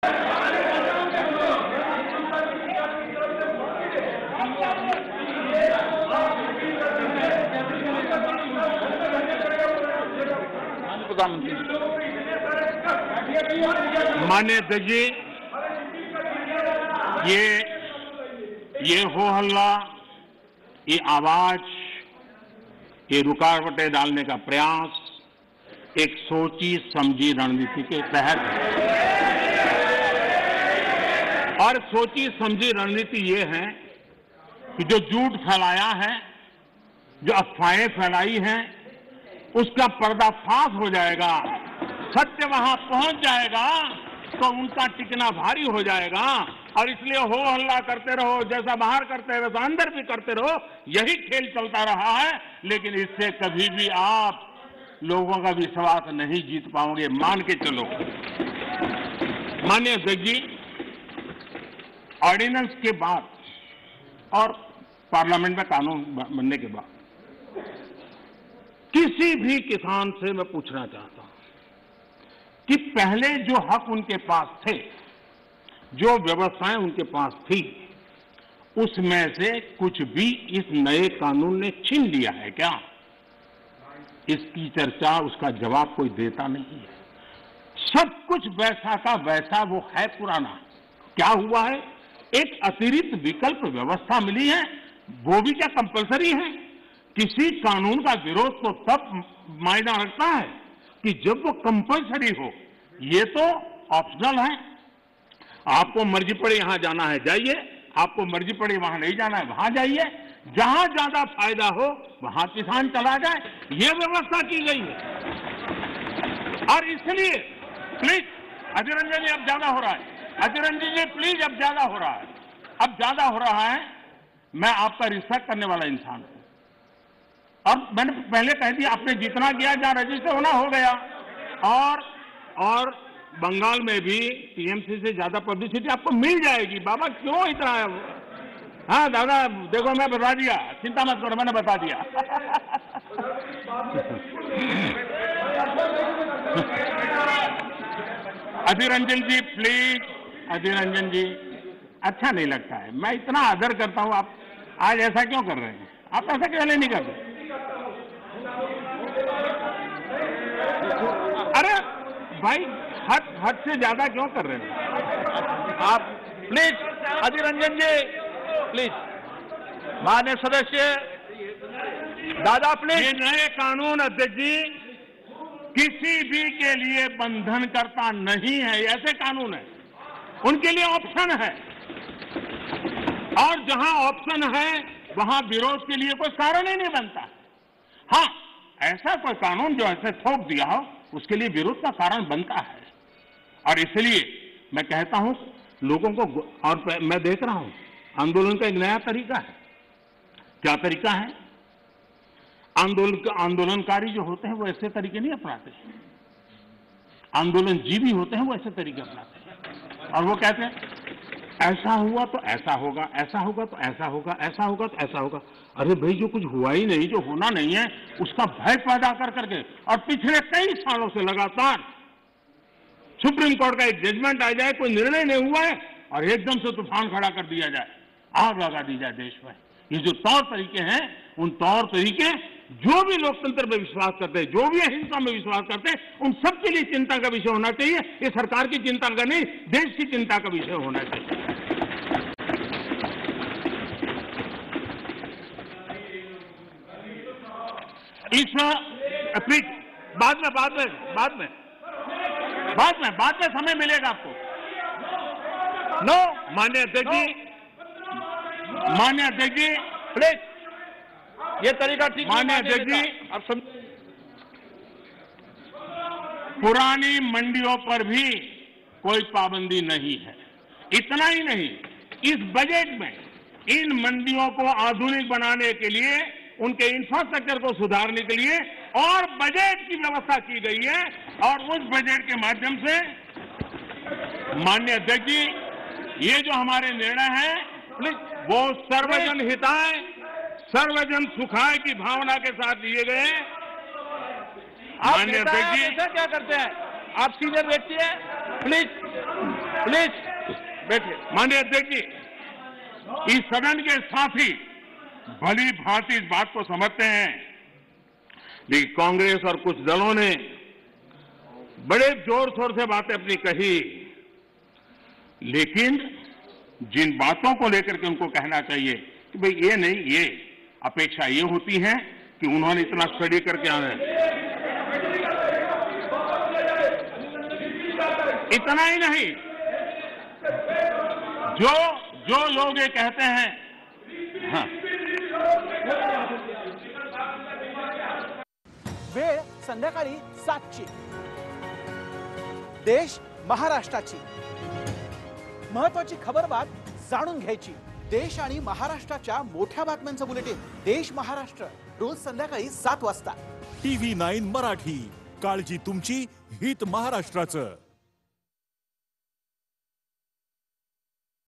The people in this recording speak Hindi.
प्रधानमंत्री माननीय अध्यक्ष जी, ये हो हल्ला, ये आवाज, ये रुकावटें डालने का प्रयास एक सोची समझी रणनीति के तहत है। और सोची समझी रणनीति ये है कि जो झूठ फैलाया है, जो अफवाहें फैलाई हैं, उसका पर्दाफाश हो जाएगा, सत्य वहां पहुंच जाएगा तो उनका टिकना भारी हो जाएगा। और इसलिए हो हल्ला करते रहो, जैसा बाहर करते हैं वैसा अंदर भी करते रहो, यही खेल चलता रहा है। लेकिन इससे कभी भी आप लोगों का विश्वास नहीं जीत पाओगे, मान के चलो। माननीय अध्यक्ष जी, ऑर्डिनेंस के बाद और पार्लियामेंट में कानून बनने के बाद किसी भी किसान से मैं पूछना चाहता हूं कि पहले जो हक उनके पास थे, जो व्यवस्थाएं उनके पास थी, उसमें से कुछ भी इस नए कानून ने छीन लिया है क्या? इसकी चर्चा, उसका जवाब कोई देता नहीं है। सब कुछ वैसा का वैसा वो है पुराना। क्या हुआ है? एक अतिरिक्त विकल्प व्यवस्था मिली है, वो भी क्या कंपलसरी है? किसी कानून का विरोध तो तब मायना रखता है कि जब वो कंपलसरी हो। ये तो ऑप्शनल है। आपको मर्जी पड़े यहां जाना है जाइए, आपको मर्जी पड़े वहां नहीं जाना है वहां जाइए, जहां ज्यादा फायदा हो वहां किसान चला जाए, ये व्यवस्था की गई है। और इसलिए प्लीज अधीर रंजन जी, अब ज्यादा हो रहा है। अधीर रंजन जी प्लीज, अब ज्यादा हो रहा है, अब ज्यादा हो रहा है। मैं आपका रिस्पेक्ट करने वाला इंसान हूं और मैंने पहले कह दिया, आपने जितना किया जहां रजिस्टर होना हो गया। और बंगाल में भी टीएमसी से ज्यादा पब्लिसिटी आपको मिल जाएगी। बाबा क्यों इतना है? हाँ दादा, देखो मैं बता दिया, चिंता मत करो, मैंने बता दिया। अधीर रंजन जी प्लीज, अधीर रंजन जी, अच्छा नहीं लगता है। मैं इतना आदर करता हूं, आप आज ऐसा क्यों कर रहे हैं? आप ऐसा क्यों नहीं कर रहे? अरे भाई, हद से ज्यादा क्यों कर रहे हैं आप? Please Adhir Ranjan ji, please. माननीय सदस्य दादा प्लीज। ये नए कानून अध्यक्ष जी किसी भी के लिए बंधन करता नहीं है। ऐसे कानून है, उनके लिए ऑप्शन है, और जहां ऑप्शन है वहां विरोध के लिए कोई कारण ही नहीं बनता। हाँ, ऐसा कोई कानून जो ऐसे थोप दिया हो, उसके लिए विरोध का कारण बनता है। और इसलिए मैं कहता हूं लोगों को, और मैं देख रहा हूं आंदोलन का एक नया तरीका है। क्या तरीका है? आंदोलनकारी जो होते हैं वो ऐसे तरीके नहीं अपनाते। आंदोलन जीवी होते हैं वो ऐसे तरीके अपनाते हैं, और वो कहते हैं ऐसा हुआ तो ऐसा होगा, ऐसा होगा तो ऐसा होगा, ऐसा होगा तो ऐसा होगा। अरे भाई, जो कुछ हुआ ही नहीं, जो होना नहीं है, उसका भय पैदा कर करके, और पिछले कई सालों से लगातार सुप्रीम कोर्ट का एक जजमेंट आ जाए, कोई निर्णय नहीं हुआ है, और एकदम से तूफान खड़ा कर दिया जाए, आग लगा दी जाए देश में। ये जो तौर तरीके हैं, उन तौर तरीके जो भी लोकतंत्र में विश्वास करते हैं, जो भी अहिंसा में विश्वास करते हैं, उन सबके लिए चिंता का विषय होना चाहिए। ये सरकार की चिंता का नहीं, देश की चिंता का विषय होना चाहिए। इस प्लीज बाद में समय मिलेगा आपको। नो माननीय अध्यक्ष जी, माननीय अध्यक्ष जी प्लीज, ये तरीका ठीक नहीं। माननीय अध्यक्ष जी, आप समझ, पुरानी मंडियों पर भी कोई पाबंदी नहीं है। इतना ही नहीं, इस बजट में इन मंडियों को आधुनिक बनाने के लिए, उनके इंफ्रास्ट्रक्चर को सुधारने के लिए और बजट की व्यवस्था की गई है। और उस बजट के माध्यम से माननीय अध्यक्ष जी, ये जो हमारे निर्णय है वो सर्वजन हिताय, सर्वजन सुखाय की भावना के साथ लिए गए। माननीय अध्यक्ष जी, क्या करते हैं आप? सीनियर व्यक्ति हैं, प्लीज। प्लीज बैठिए। माननीय अध्यक्ष जी, इस सदन के साथी भली भांति इस बात को समझते हैं कि कांग्रेस और कुछ दलों ने बड़े जोर शोर से बातें अपनी कही, लेकिन जिन बातों को लेकर के उनको कहना चाहिए कि भाई ये नहीं, ये अपेक्षा ये होती है कि उन्होंने इतना स्टडी करके आए। इतना ही नहीं, जो लोग ये कहते हैं, हाँ, वेळ संध्याकाळी 7ची। देश महाराष्ट्राची महत्वाची खबरबात जाणून घ्यायची। देश आणि महाराष्ट्राच्या मोठ्या बातम्यांचं बुलेटिन देश महाराष्ट्र रोज संध्याकाळी 7 वाजता। TV9 मराठी, काळजी तुमची, हित महाराष्ट्राचं।